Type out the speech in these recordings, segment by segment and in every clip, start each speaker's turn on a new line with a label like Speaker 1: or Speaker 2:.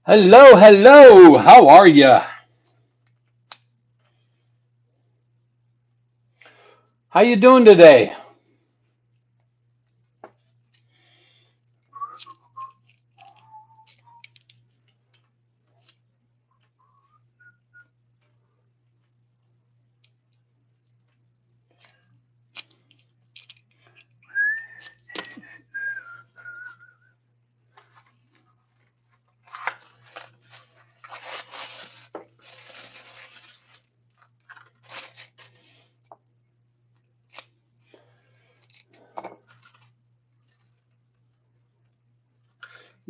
Speaker 1: Hello, hello. How are you? How you doing today?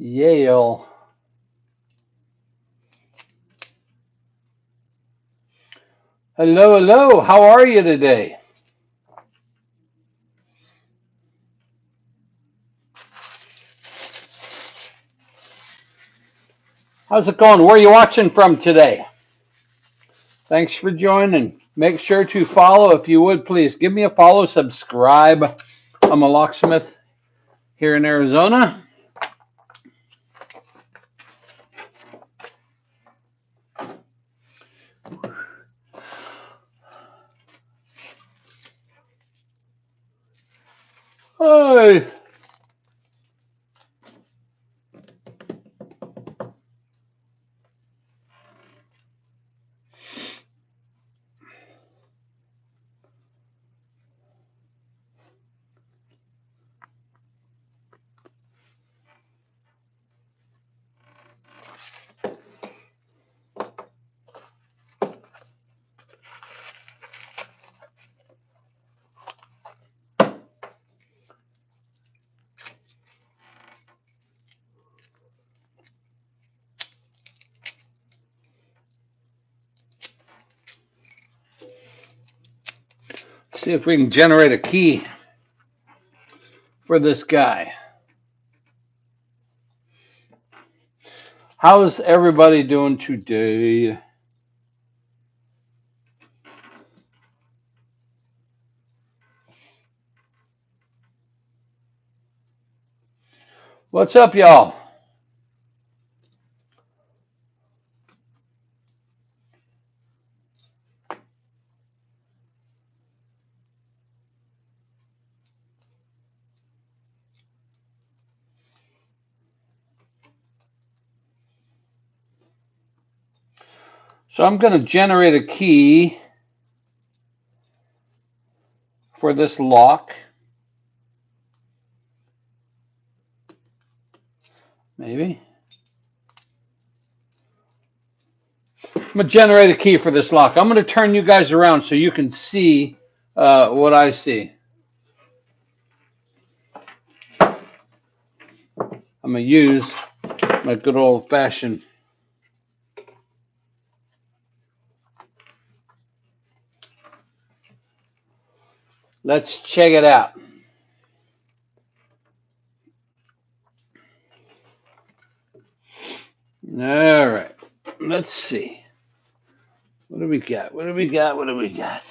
Speaker 1: Yale. Hello, hello. How are you today? How's it going? Where are you watching from today? Thanks for joining. Make sure to follow if you would, please. Give me a follow, subscribe. I'm a locksmith here in Arizona. Hi. See if we can generate a key for this guy. How's everybody doing today? What's up, y'all? So I'm going to generate a key for this lock. Maybe. I'm going to generate a key for this lock. I'm going to turn you guys around so you can see what I see. I'm going to use my good old fashioned. Let's check it out. All right. Let's see. What do we got? What do we got? What do we got?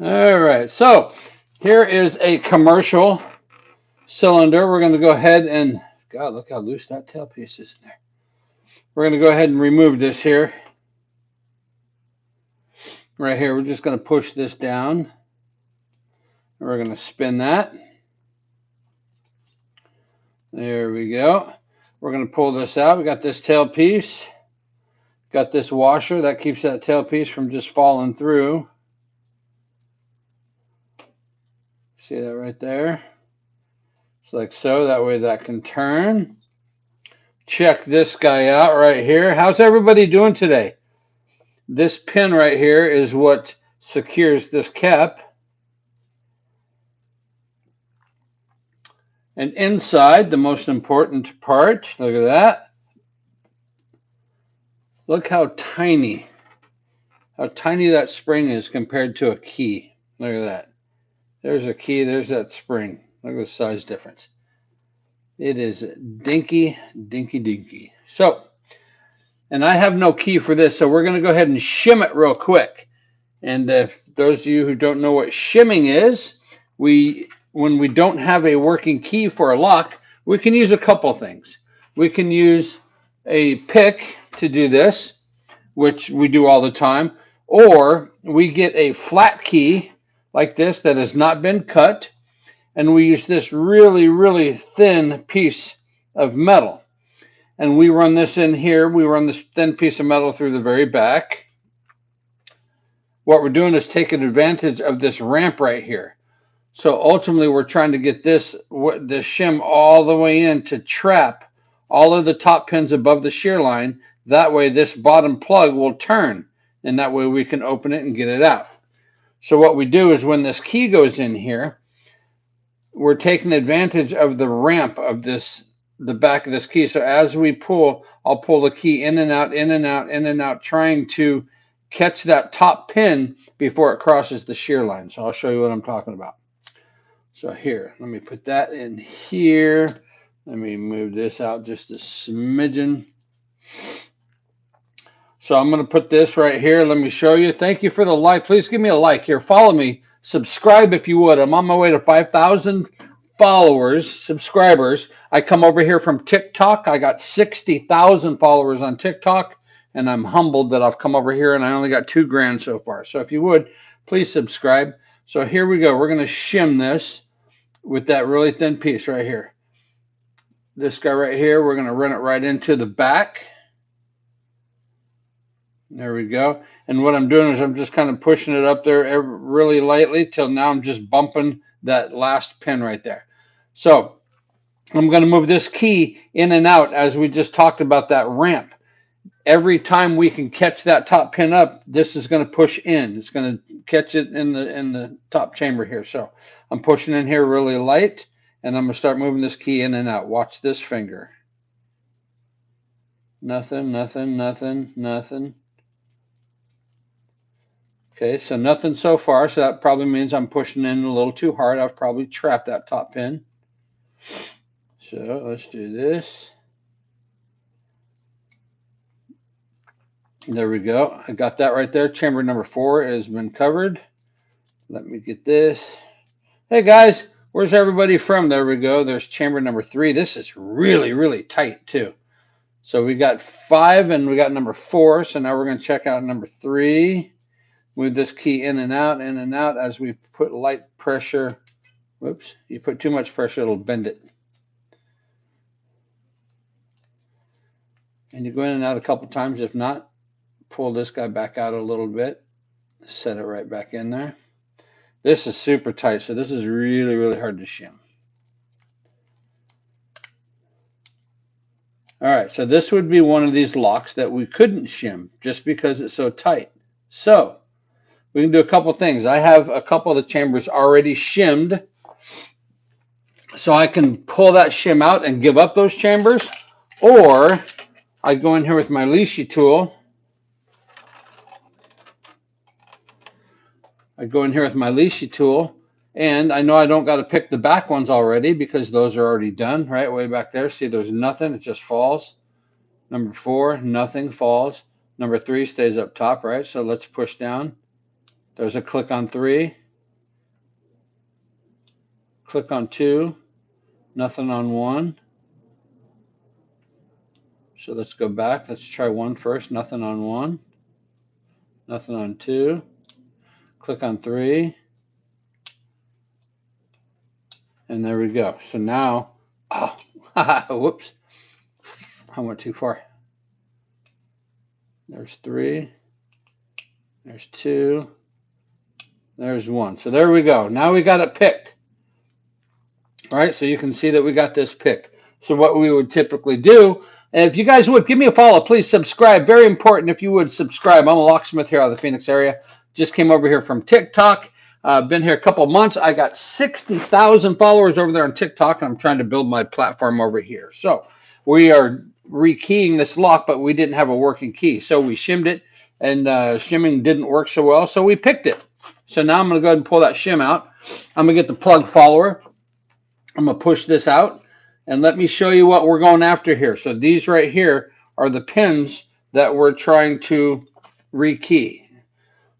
Speaker 1: All right. So here is a commercial cylinder. We're going to go ahead and, God, look how loose that tailpiece is in there. We're going to go ahead and remove this here. Right here, we're just going to push this down. We're going to spin that. There we go. We're going to pull this out. We got this tailpiece. Got this washer that keeps that tailpiece from just falling through. See that right there? It's like so. That way that can turn. Check this guy out right here. How's everybody doing today? This pin right here is what secures this cap. And inside, the most important part, look at that. Look how tiny that spring is compared to a key. Look at that. There's a key, there's that spring. Look at the size difference. It is dinky, dinky, dinky. So And I have no key for this, so we're going to go ahead and shim it real quick. And if those of you who don't know what shimming is, when we don't have a working key for a lock, we can use a couple things. We can use a pick to do this, which we do all the time, or we get a flat key like this that has not been cut, and we use this really, really thin piece of metal. And we run this in here. We run this thin piece of metal through the very back. What we're doing is taking advantage of this ramp right here. So ultimately, we're trying to get this shim all the way in to trap all of the top pins above the shear line. That way, this bottom plug will turn, and that way we can open it and get it out. So what we do is when this key goes in here, we're taking advantage of the ramp of the back of this key. So as we pull, I'll pull the key in and out, in and out, in and out, trying to catch that top pin before it crosses the shear line. So I'll show you what I'm talking about. So here, let me put that in here. Let me move this out just a smidgen. So I'm going to put this right here. Let me show you. Thank you for the like. Please give me a like here. Follow me. Subscribe if you would. I'm on my way to 5,000 followers, subscribers. I come over here from TikTok. I got 60,000 followers on TikTok, and I'm humbled that I've come over here and I only got 2 grand so far. So if you would, please subscribe. So here we go. We're going to shim this with that really thin piece right here. This guy right here, we're going to run it right into the back. There we go. And what I'm doing is I'm just kind of pushing it up there really lightly till now I'm just bumping that last pin right there. So I'm going to move this key in and out as we just talked about that ramp. Every time we can catch that top pin up, this is going to push in. It's going to catch it in the top chamber here. So I'm pushing in here really light, and I'm going to start moving this key in and out. Watch this finger. Nothing, nothing, nothing, nothing. Okay, so nothing so far, so that probably means I'm pushing in a little too hard. I've probably trapped that top pin. So let's do this. There we go. I got that right there. Chamber number 4 has been covered. Let me get this. Hey guys, where's everybody from? There we go. There's chamber number 3. This is really, really tight too. So we got 5 and we got number 4. So now we're going to check out number 3. Move this key in and out as we put light pressure. Whoops, you put too much pressure, it'll bend it. And you go in and out a couple times. If not, pull this guy back out a little bit. Set it right back in there. This is super tight, so this is really, really hard to shim. All right, so this would be one of these locks that we couldn't shim just because it's so tight. So we can do a couple things. I have a couple of the chambers already shimmed, so I can pull that shim out and give up those chambers, or I go in here with my leashy tool. And I know I don't got to pick the back ones already because those are already done, right? Way back there. See, there's nothing. It just falls. Number 4, nothing falls. Number 3 stays up top, right? So let's push down. There's a click on 3. Click on 2. Nothing on 1. So let's go back. Let's try 1 first. Nothing on 1. Nothing on 2. Click on 3. And there we go. So now, whoops, I went too far. There's 3. There's 2. There's 1. So there we go. Now we got it picked. All right, so you can see that we got this picked. So what we would typically do, and if you guys would, give me a follow. Please subscribe. Very important if you would subscribe. I'm a locksmith here out of the Phoenix area. Just came over here from TikTok. Been here a couple months. I got 60,000 followers over there on TikTok, and I'm trying to build my platform over here. So we are rekeying this lock, but we didn't have a working key. So we shimmed it, and shimming didn't work so well, so we picked it. So now I'm going to go ahead and pull that shim out. I'm going to get the plug follower. I'm going to push this out, and let me show you what we're going after here. So these right here are the pins that we're trying to rekey.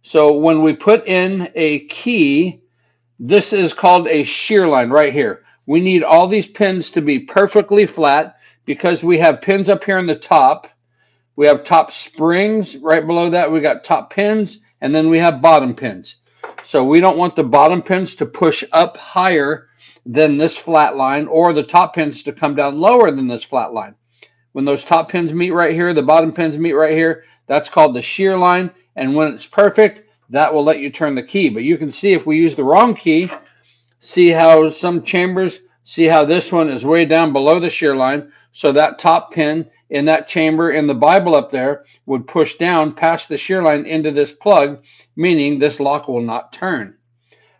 Speaker 1: So when we put in a key, this is called a shear line right here. We need all these pins to be perfectly flat because we have pins up here in the top. We have top springs right below that. We got top pins, and then we have bottom pins. So we don't want the bottom pins to push up higher than this flat line, or the top pins to come down lower than this flat line. When those top pins meet right here, the bottom pins meet right here, that's called the shear line. And when it's perfect, that will let you turn the key. But you can see if we use the wrong key, see how some chambers, see how this one is way down below the shear line. So that top pin in that chamber in the Bible up there would push down past the shear line into this plug, meaning this lock will not turn.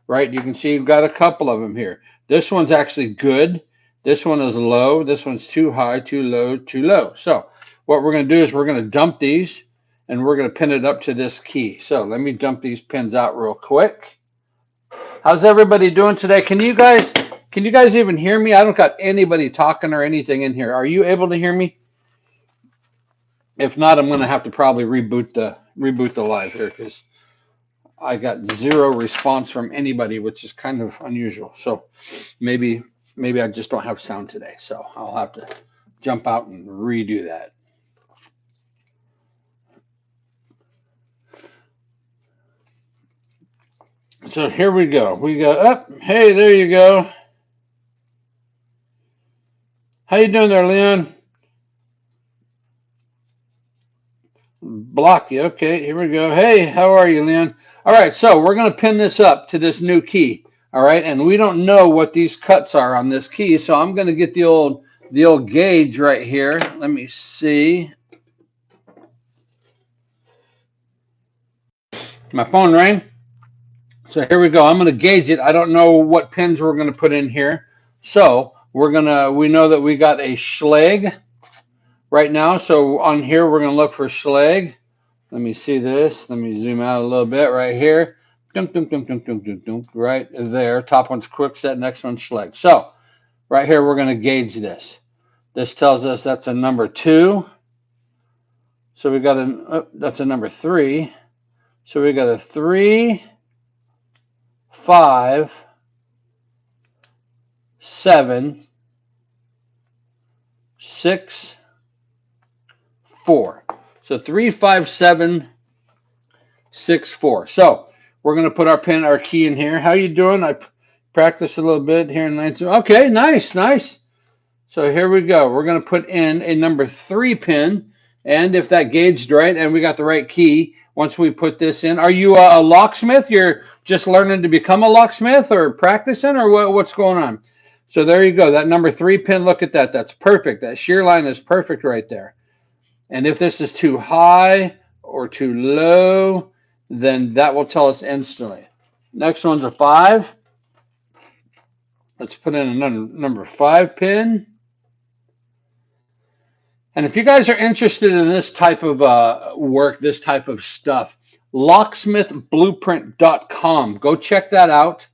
Speaker 1: Right? You can see you've got a couple of them here. This one's actually good. This one is low. This one's too high, too low, too low. So what we're going to do is we're going to dump these and we're going to pin it up to this key. So let me dump these pins out real quick. How's everybody doing today? Can you guys even hear me? I don't got anybody talking or anything in here. Are you able to hear me? If not, I'm going to have to probably reboot the live here because I got zero response from anybody, which is kind of unusual. So maybe I just don't have sound today. So I'll have to jump out and redo that. So here we go. We go up. Hey, there you go. How you doing there, Leon? Block you. Okay, here we go. Hey, how are you, Leon? All right, so we're going to pin this up to this new key. All right, and we don't know what these cuts are on this key, so I'm going to get the old gauge right here. Let me see. My phone rang. So here we go. I'm going to gauge it. I don't know what pins we're going to put in here. So we know that we got a Schlag right now. So on here, we're going to look for Schlag. Let me see this. Let me zoom out a little bit right here. Right there. Top one's Kwikpick, next one's Schlag. So right here, we're going to gauge this. This tells us that's a number 2. So we got that's a number 3. So we got a 3, 5, 7, 6, 4. So 3, 5, 7, 6, 4. So we're going to put our key in here. How you doing? I practiced a little bit here in 19. Okay, nice. So here we go. We're going to put in a number 3 pin. And if that gauged right and we got the right key, once we put this in, are you a locksmith? You're just learning to become a locksmith or practicing, or what's going on? So there you go. That number 3 pin, look at that. That's perfect. That shear line is perfect right there. And if this is too high or too low, then that will tell us instantly. Next one's a 5. Let's put in a number 5 pin. And if you guys are interested in this type of work, this type of stuff, locksmithblueprint.com. Go check that out.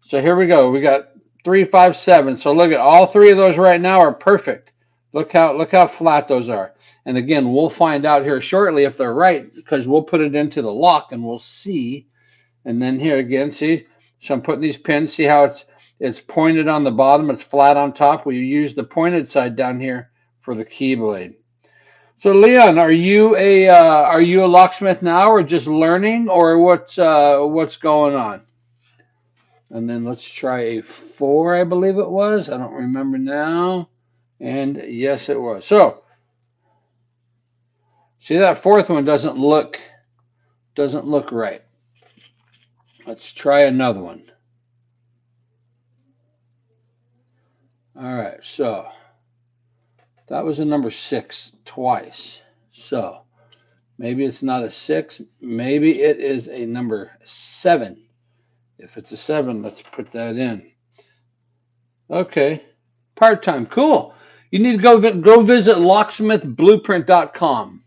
Speaker 1: So here we go. We got 3, 5, 7. So look at all 3 of those right now are perfect. Look how flat those are. And again, we'll find out here shortly if they're right because we'll put it into the lock and we'll see. And then here again, see? So I'm putting these pins. See how it's pointed on the bottom. It's flat on top. We use the pointed side down here for the key blade. So Leon, are you a locksmith now, or just learning, or what's going on? And then let's try a 4, I believe it was. I don't remember now. And yes, it was. So see, that 4th one doesn't look right. Let's try another one. All right, so that was a number 6 twice. So maybe it's not a 6. Maybe it is a number 7. If it's a 7, let's put that in. Okay. Part-time. Cool. You need to go visit locksmithblueprint.com.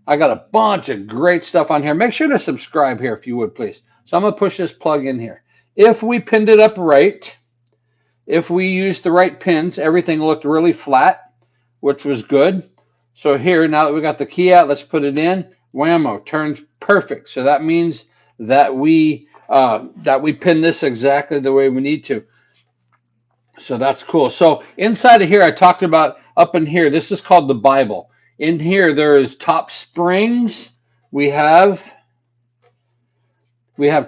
Speaker 1: I got a bunch of great stuff on here. Make sure to subscribe here if you would, please. So I'm going to push this plug in here. If we pinned it up right, if we used the right pins, everything looked really flat, which was good. So here, now that we got the key out, let's put it in. Whammo, turns perfect. So that means that we pin this exactly the way we need to. So that's cool. So inside of here, I talked about up in here, this is called the Bible. In here, there is top springs. We have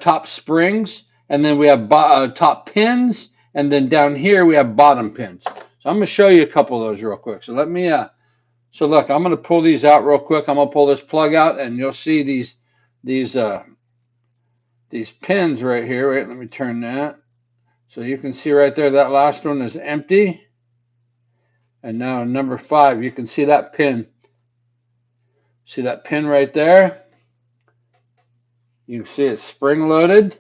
Speaker 1: top springs, and then we have top pins, and then down here we have bottom pins. So I'm going to show you a couple of those real quick. So let me, so look, I'm going to pull these out real quick. I'm going to pull this plug out, and you'll see these pins right here. Wait, let me turn that. So you can see right there, that last one is empty. And now number 5, you can see that pin. See that pin right there? You can see it's spring loaded.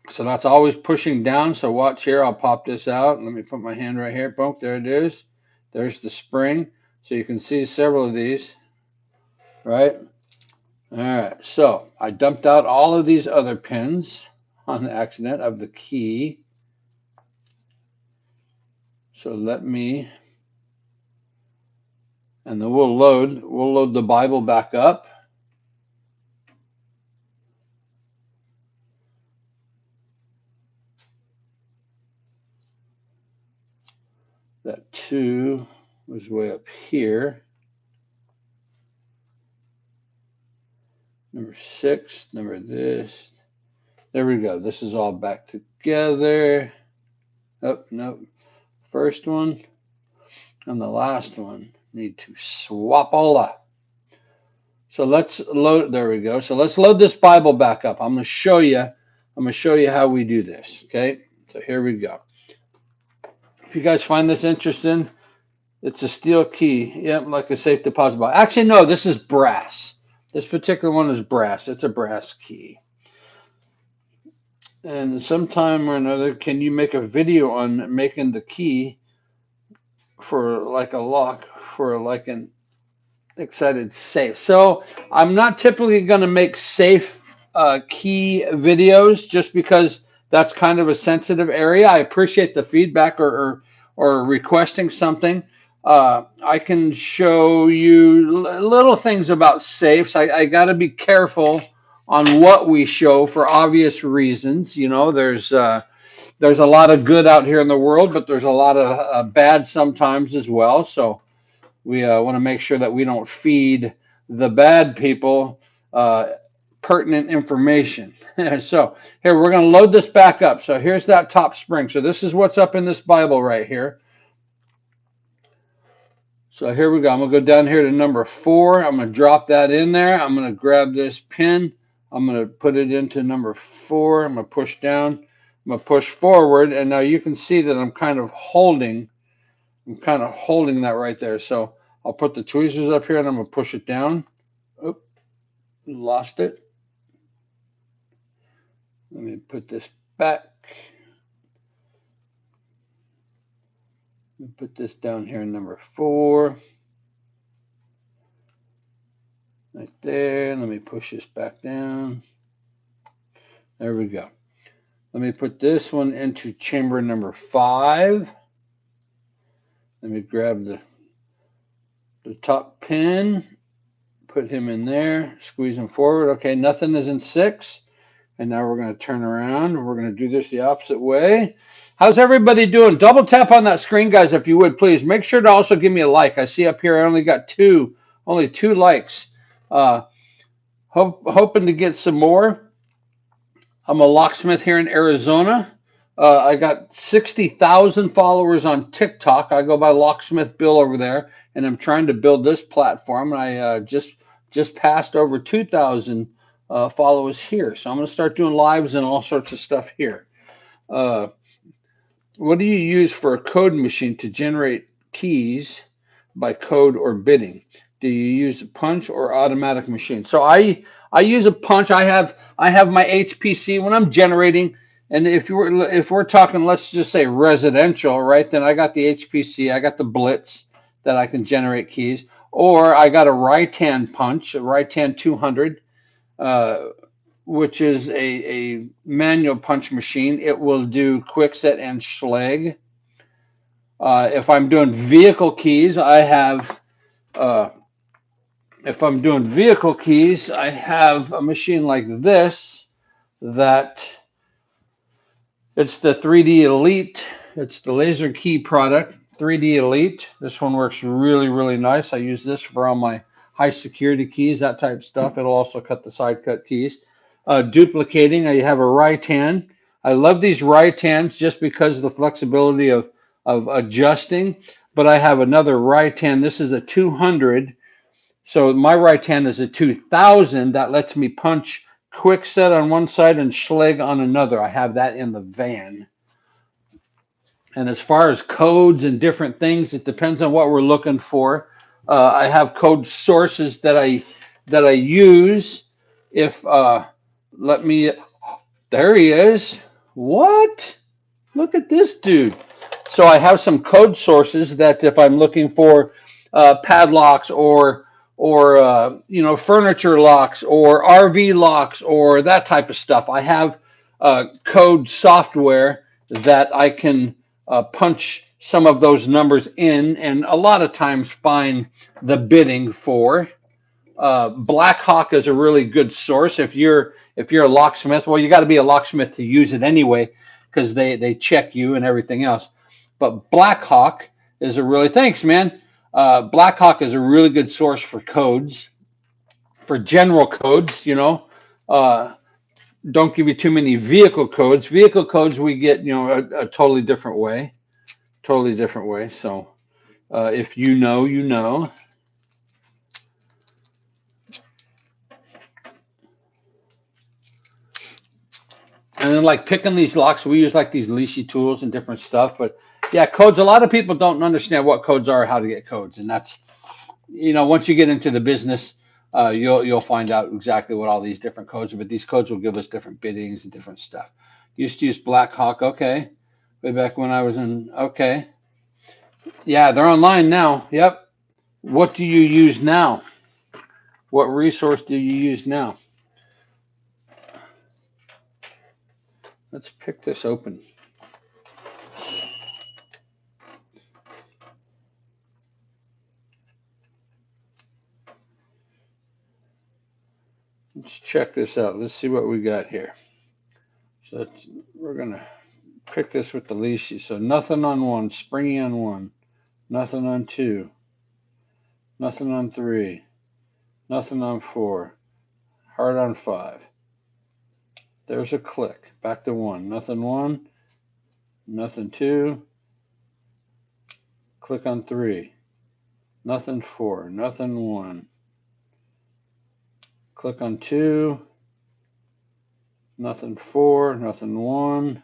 Speaker 1: So that's always pushing down. So watch here, I'll pop this out. Let me put my hand right here. Boom, there it is. There's the spring. So you can see several of these, right? All right, so I dumped out all of these other pins on accident of the key. So let me, and then we'll load the Bible back up. That 2 was way up here. Number 6, number this. There we go. This is all back together. Oh, no. First one and the last one need to swap all up. So let's load, there we go. So let's load this Bible back up. I'm going to show you how we do this, okay? So here we go. If you guys find this interesting, it's a steel key. Yep, like a safe deposit box. Actually, no, this is brass. This particular one is brass. It's a brass key. And sometime or another, can you make a video on making the key for like a lock for like an excited safe? So I'm not typically going to make safe key videos just because that's kind of a sensitive area. I appreciate the feedback or requesting something. I can show you little things about safes. I got to be careful on what we show for obvious reasons. You know, there's a lot of good out here in the world, but there's a lot of bad sometimes as well. So we want to make sure that we don't feed the bad people pertinent information. So here, we're going to load this back up. So here's that top spring. So this is what's up in this Bible right here. So here we go. I'm going to go down here to number 4. I'm going to drop that in there. I'm going to grab this pin. I'm going to put it into number 4. I'm going to push down. I'm going to push forward. And now you can see that I'm kind of holding that right there. So I'll put the tweezers up here and I'm going to push it down. Oh, lost it. Let me put this back. Put this down here in number 4. Right there. Let me push this back down. There we go. Let me put this one into chamber number 5. Let me grab the top pin, put him in there, squeeze him forward. Okay, nothing is in 6. And now we're going to turn around and we're going to do this the opposite way. How's everybody doing? Double tap on that screen, guys, if you would, please. Make sure to also give me a like. I see up here I only got only two likes. Hoping to get some more. I'm a locksmith here in Arizona. I got 60,000 followers on TikTok. I go by Locksmith Bill over there, and I'm trying to build this platform. And I just passed over 2,000 followers here. So I'm going to start doing lives and all sorts of stuff here. What do you use for a code machine to generate keys by code or bidding? Do you use a punch or automatic machine? So I use a punch. I have my HPC when I'm generating. And if we're talking, let's just say residential, right? Then I got the HPC. I got the Blitz that I can generate keys. Or I got a right-hand punch, a right-hand 200, which is a manual punch machine. It will do quickset and Schlag. If I'm doing vehicle keys, I have if I'm doing vehicle keys, I have a machine like this that it's the 3D Elite. It's the laser key product, 3D Elite. This one works really, really nice. I use this for all my high security keys, that type of stuff. It'll also cut the side cut keys. Duplicating, I have a right hand. I love these right hands just because of the flexibility of adjusting. But I have another right hand. This is a 200. So my right hand is a 2000 that lets me punch quick set on one side and schleg on another. I have that in the van. And as far as codes and different things, it depends on what we're looking for. I have code sources that I use. If let me, there he is. What? Look at this dude. So I have some code sources that if I'm looking for padlocks or you know, furniture locks or RV locks or that type of stuff, I have code software that I can punch some of those numbers in, and a lot of times find the bidding for. Blackhawk is a really good source. If you're a locksmith, well, you got to be a locksmith to use it anyway, because they check you and everything else. But Blackhawk is a really, thanks, man. Blackhawk is a really good source for codes, for general codes. You know, don't give you too many vehicle codes. Vehicle codes we get, you know, a totally different way, totally different way. So if you know, you know. And then like picking these locks, we use like these leashy tools and different stuff. But yeah, codes, a lot of people don't understand what codes are, how to get codes. And that's, you know, once you get into the business, you'll find out exactly what all these different codes are. But these codes will give us different biddings and different stuff. Used to use Blackhawk, okay. Way back when I was in, okay. Yeah, they're online now. Yep. What do you use now? What resource do you use now? Let's pick this open. Let's check this out. Let's see what we got here. So we're going to pick this with the leashy. So nothing on 1, springy on 1, nothing on 2, nothing on 3, nothing on 4, hard on 5. There's a click. Back to 1, nothing 1, nothing 2, click on 3, nothing 4, nothing 1, click on 2, nothing 4, nothing 1.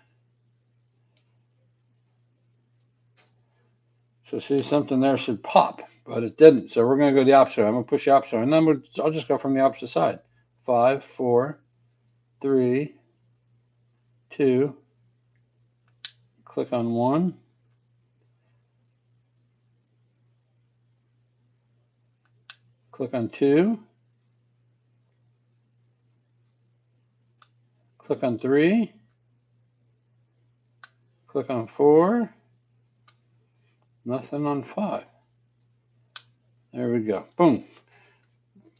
Speaker 1: So see, something there should pop, but it didn't. So we're going to go the opposite. I'm going to push the opposite, and then I'll just go from the opposite side. 5, 4, 3, 2. Click on 1. Click on 2. Click on 3. Click on 4. Nothing on 5. There we go. Boom.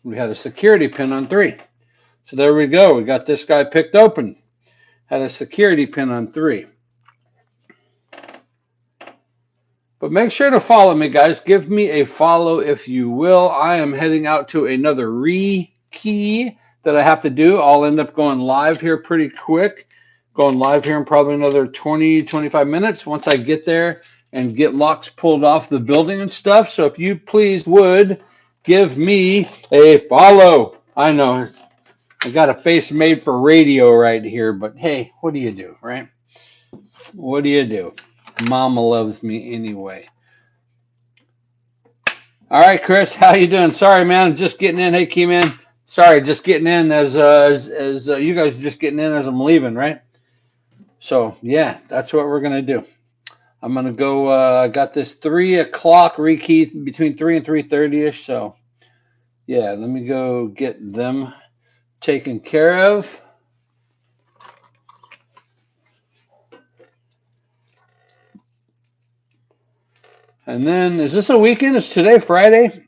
Speaker 1: We had a security pin on 3. So there we go. We got this guy picked open. Had a security pin on 3. But make sure to follow me, guys. Give me a follow if you will. I am heading out to another rekey that I have to do. I'll end up going live here pretty quick. Going live here in probably another 20, 25 minutes once I get there and get locks pulled off the building and stuff. So if you please would give me a follow. I know I got a face made for radio right here, but hey, what do you do, right? What do you do? Mama loves me anyway. All right, Chris, how you doing? Sorry, man, just getting in. Hey, Keyman. Sorry, just getting in as you guys are just getting in as I'm leaving, right? So yeah, that's what we're gonna do. I'm gonna go. I got this 3 o'clock rekey between 3 and 3:30ish. So yeah, let me go get them taken care of. And then, is this a weekend? Is today Friday?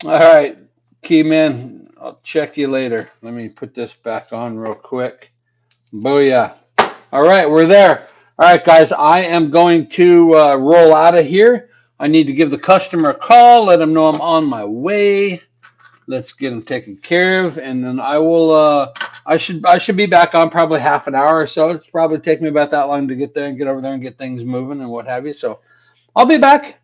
Speaker 1: All right, Keyman, I'll check you later. Let me put this back on real quick. Booyah. All right, we're there. All right, guys, I am going to roll out of here. I need to give the customer a call, let them know I'm on my way. Let's get them taken care of, and then I will. I should be back on probably half an hour or so. It's probably take me about that long to get there and get over there and get things moving and what have you. So I'll be back.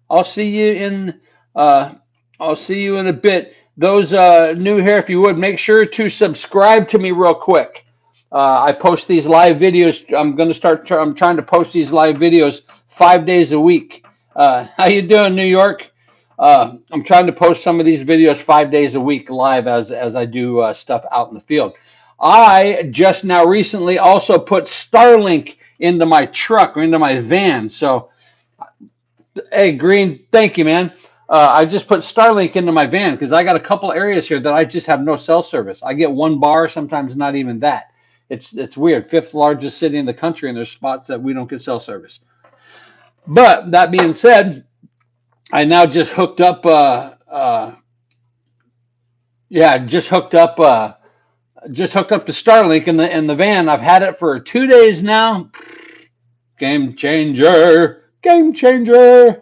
Speaker 1: I'll see you in. Uh, I'll see you in a bit. Those new here, if you would, make sure to subscribe to me real quick. I post these live videos. I'm going to start. I'm trying to post these live videos 5 days a week. How you doing, New York? I'm trying to post some of these videos 5 days a week live as I do stuff out in the field. I just now recently also put Starlink into my truck or into my van. So, hey, Green, thank you, man. I just put Starlink into my van because I got a couple areas here that I just have no cell service. I get 1 bar, sometimes not even that. It's weird. 5th largest city in the country, and there's spots that we don't get cell service. But that being said, I now just hooked up. Just hooked up. Just hooked up to Starlink in the van. I've had it for 2 days now. Game changer. Game changer.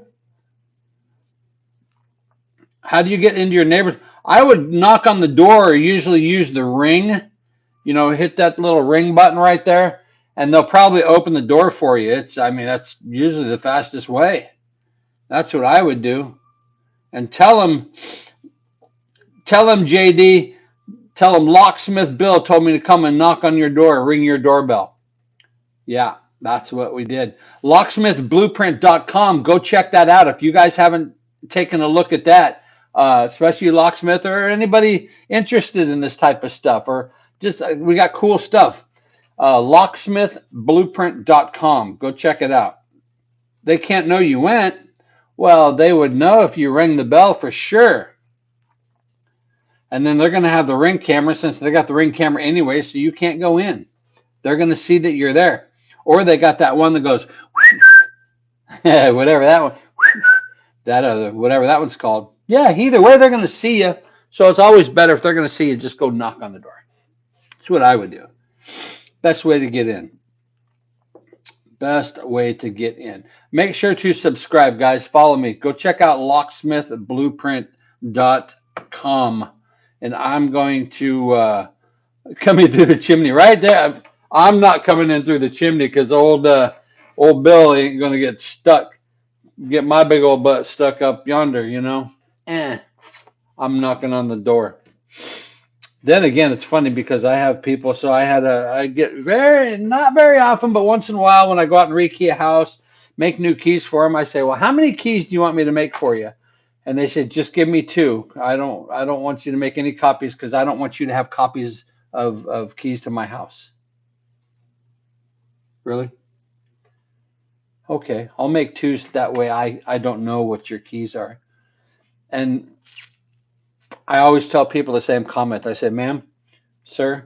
Speaker 1: How do you get into your neighbors? I would knock on the door or usually use the ring. You know, hit that little ring button right there, and they'll probably open the door for you. That's usually the fastest way. That's what I would do. And tell them, JD, tell them Locksmith Bill told me to come and knock on your door, ring your doorbell. Yeah, that's what we did. Locksmithblueprint.com. Go check that out if you guys haven't taken a look at that. Especially Locksmith or anybody interested in this type of stuff, or just we got cool stuff. Locksmithblueprint.com. Go check it out. They can't know you went. Well, they would know if you rang the bell for sure. And then they're going to have the ring camera since they got the ring camera anyway, so you can't go in. They're going to see that you're there. Or they got that one that goes, whatever that one, whatever that one's called. Yeah, either way, they're going to see you. So it's always better if they're going to see you, just go knock on the door. That's what I would do. Best way to get in. Best way to get in. Make sure to subscribe, guys. Follow me. Go check out locksmithblueprint.com. And I'm going to come in through the chimney right there. I'm not coming in through the chimney because old Bill ain't going to get stuck. Get my big old butt stuck up yonder, you know. I'm knocking on the door. Then again, it's funny because I have people, so I get not very often, but once in a while when I go out and rekey a house, make new keys for them, I say, well, how many keys do you want me to make for you? And they say, just give me 2. I don't want you to make any copies because I don't want you to have copies of keys to my house. Really? Okay, I'll make 2 so that way I don't know what your keys are. And I always tell people the same comment. I say, ma'am, sir,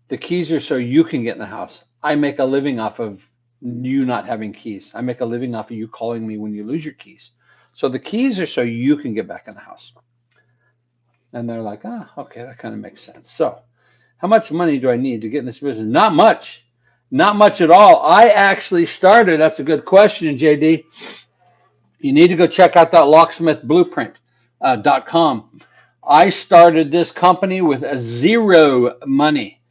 Speaker 1: the keys are so you can get in the house. I make a living off of you not having keys. I make a living off of you calling me when you lose your keys. So the keys are so you can get back in the house. And they're like, okay, that kind of makes sense. So how much money do I need to get in this business? Not much. Not much at all. I actually started, that's a good question, JD. You need to go check out that locksmithblueprint.com. I started this company with zero money.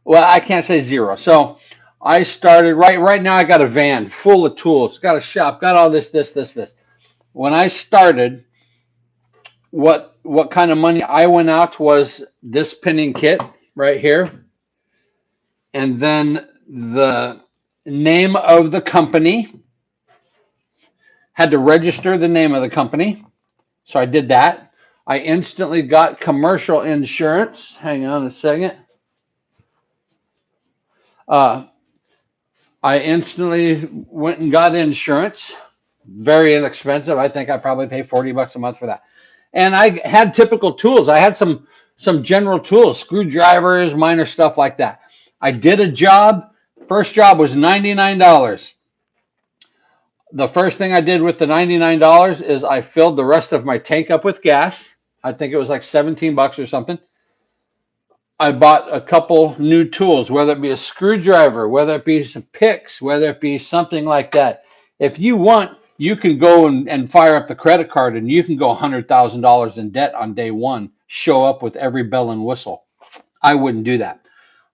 Speaker 1: Well, I can't say zero. So I started right now. I got a van full of tools, got a shop, got all this. When I started, what kind of money I went out was this pinning kit right here, and then the name of the company. Had to register the name of the company, so I did that. I instantly got commercial insurance. Hang on a second. I instantly went and got insurance. Very inexpensive. I think I probably pay $40 a month for that. And I had typical tools. I had some general tools, screwdrivers, minor stuff like that. I did a job. First job was $99. The first thing I did with the $99 is I filled the rest of my tank up with gas. I think it was like 17 bucks or something. I bought a couple new tools, whether it be a screwdriver, whether it be some picks, whether it be something like that. If you want, you can go and fire up the credit card and you can go $100,000 in debt on day one, show up with every bell and whistle. I wouldn't do that.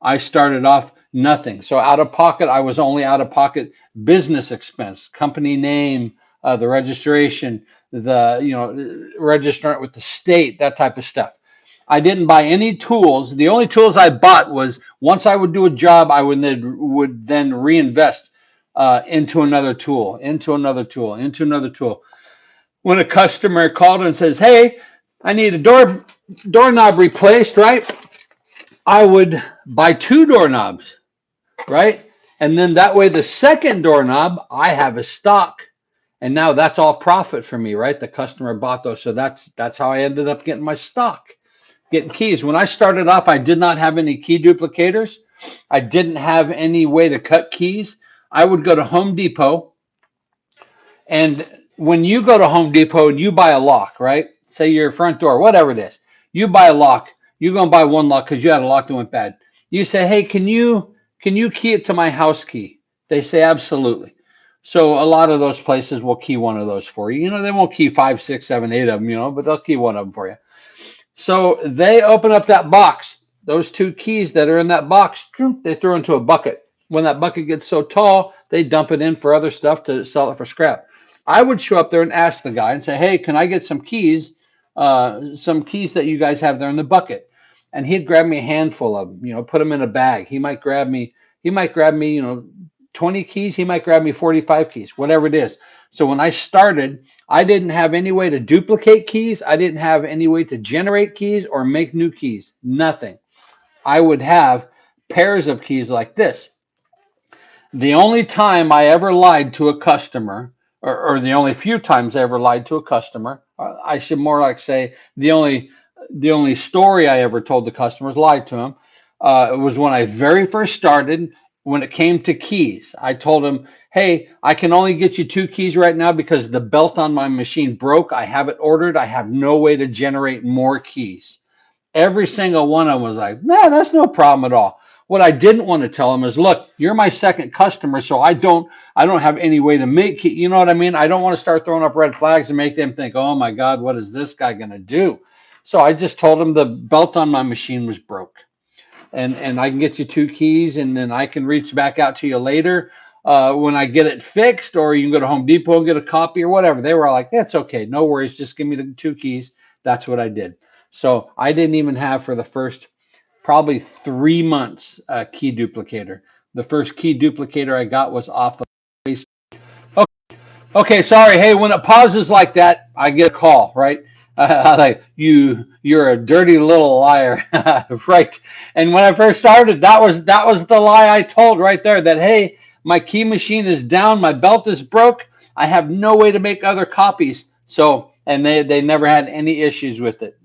Speaker 1: I started off nothing. So out of pocket, I was only out of pocket business expense, company name, the registration, registering it with the state, that type of stuff. I didn't buy any tools. The only tools I bought was once I would do a job, I would then reinvest into another tool, into another tool, into another tool. When a customer called and says, "Hey, I need a doorknob replaced," right? I would buy two doorknobs, right? And then that way, the second doorknob, I have a stock. And now that's all profit for me, right? The customer bought those. So that's how I ended up getting my stock, getting keys. When I started off, I did not have any key duplicators. I didn't have any way to cut keys. I would go to Home Depot. And when you go to Home Depot and you buy a lock, right? Say your front door, whatever it is, you buy a lock. You're going to buy one lock because you had a lock that went bad. You say, "Hey, can you key it to my house key?" They say, "Absolutely." So a lot of those places will key one of those for you. They won't key 5, 6, 7, 8 of them, but they'll key one of them for you. So they open up that box. Those two keys that are in that box, they throw into a bucket. When that bucket gets so tall, they dump it in for other stuff to sell it for scrap. I would show up there and ask the guy and say, "Hey, can I get some keys that you guys have there in the bucket?" And he'd grab me a handful of them, put them in a bag. He might grab me, 20 keys. He might grab me 45 keys, whatever it is. So when I started, I didn't have any way to duplicate keys. I didn't have any way to generate keys or make new keys, nothing. I would have pairs of keys like this. The only time I ever lied to a customer, or the only few times I ever lied to a customer, I should more like say the only story I ever told the customers, lied to them, it was when I very first started. When it came to keys, I told them, "Hey, I can only get you 2 keys right now because the belt on my machine broke. I have it ordered. I have no way to generate more keys." Every single one of them was like, "Man, that's no problem at all." What I didn't want to tell them is, "Look, you're my second customer, so I don't have any way to make it." You know what I mean? I don't want to start throwing up red flags and make them think, "Oh my God, what is this guy going to do?" So I just told them the belt on my machine was broke. And I can get you 2 keys, and then I can reach back out to you later when I get it fixed, or you can go to Home Depot and get a copy or whatever. They were like, "That's okay, no worries, just give me the 2 keys." That's what I did. So I didn't even have for the first probably 3 months a key duplicator. The first key duplicator I got was off of Facebook. Okay, sorry. Hey, when it pauses like that, I get a call, right? Like you're a dirty little liar, right? And when I first started, that was the lie I told right there. That, hey, my key machine is down, my belt is broke, I have no way to make other copies. So, and they never had any issues with it.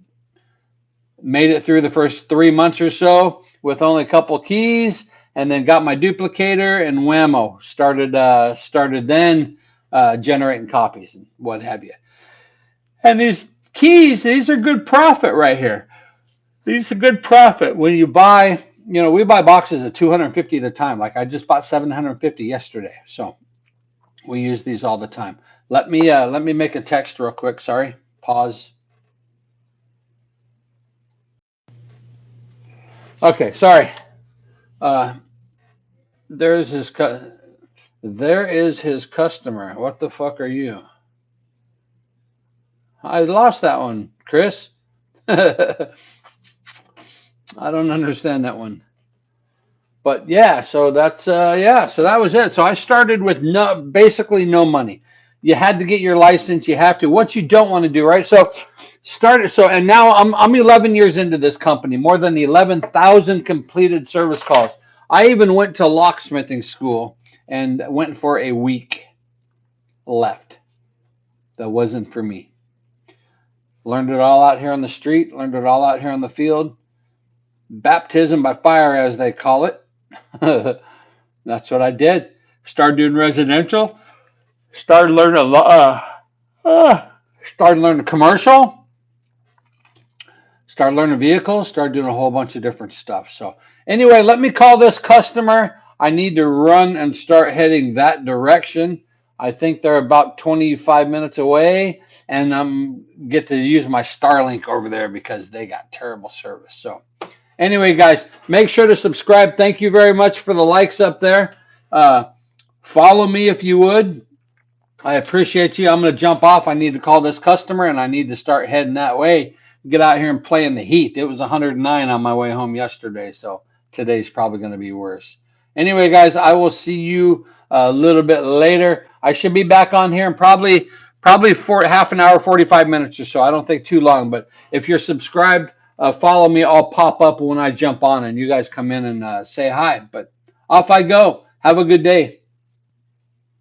Speaker 1: Made it through the first 3 months or so with only a couple keys, and then got my duplicator and whammo, started then generating copies and what have you. And these keys, these are good profit right here. These are good profit when you buy. We buy boxes of 250 at a time. Like I just bought 750 yesterday, so we use these all the time. Let me make a text real quick. Sorry, pause. Okay, sorry. There is his customer. What the fuck are you? I lost that one, Chris. I don't understand that one. But yeah, so that's so that was it. So I started with basically no money. You had to get your license. You have to. What you don't want to do, right? So started. So and now I'm 11 years into this company. More than 11,000 completed service calls. I even went to locksmithing school and went for a week. Left. That wasn't for me. Learned it all out here on the street. Learned it all out here on the field. Baptism by fire, as they call it. That's what I did. Started doing residential. Started learning a lot. Started learning commercial. Started learning vehicles. Started doing a whole bunch of different stuff. So anyway, let me call this customer. I need to run and start heading that direction. I think they're about 25 minutes away, and I'm get to use my Starlink over there because they got terrible service. So anyway, guys, make sure to subscribe. Thank you very much for the likes up there. Uh, Follow me if you would. I appreciate you. I'm going to jump off. I need to call this customer, and I need to start heading that way. Get out here and play in the heat. It was 109 on my way home yesterday, so today's probably going to be worse. Anyway, guys, I will see you a little bit later. I should be back on here in probably for half an hour, 45 minutes or so. I don't think too long, but if you're subscribed, follow me. I'll pop up when I jump on, and you guys come in and say hi. But off I go. Have a good day.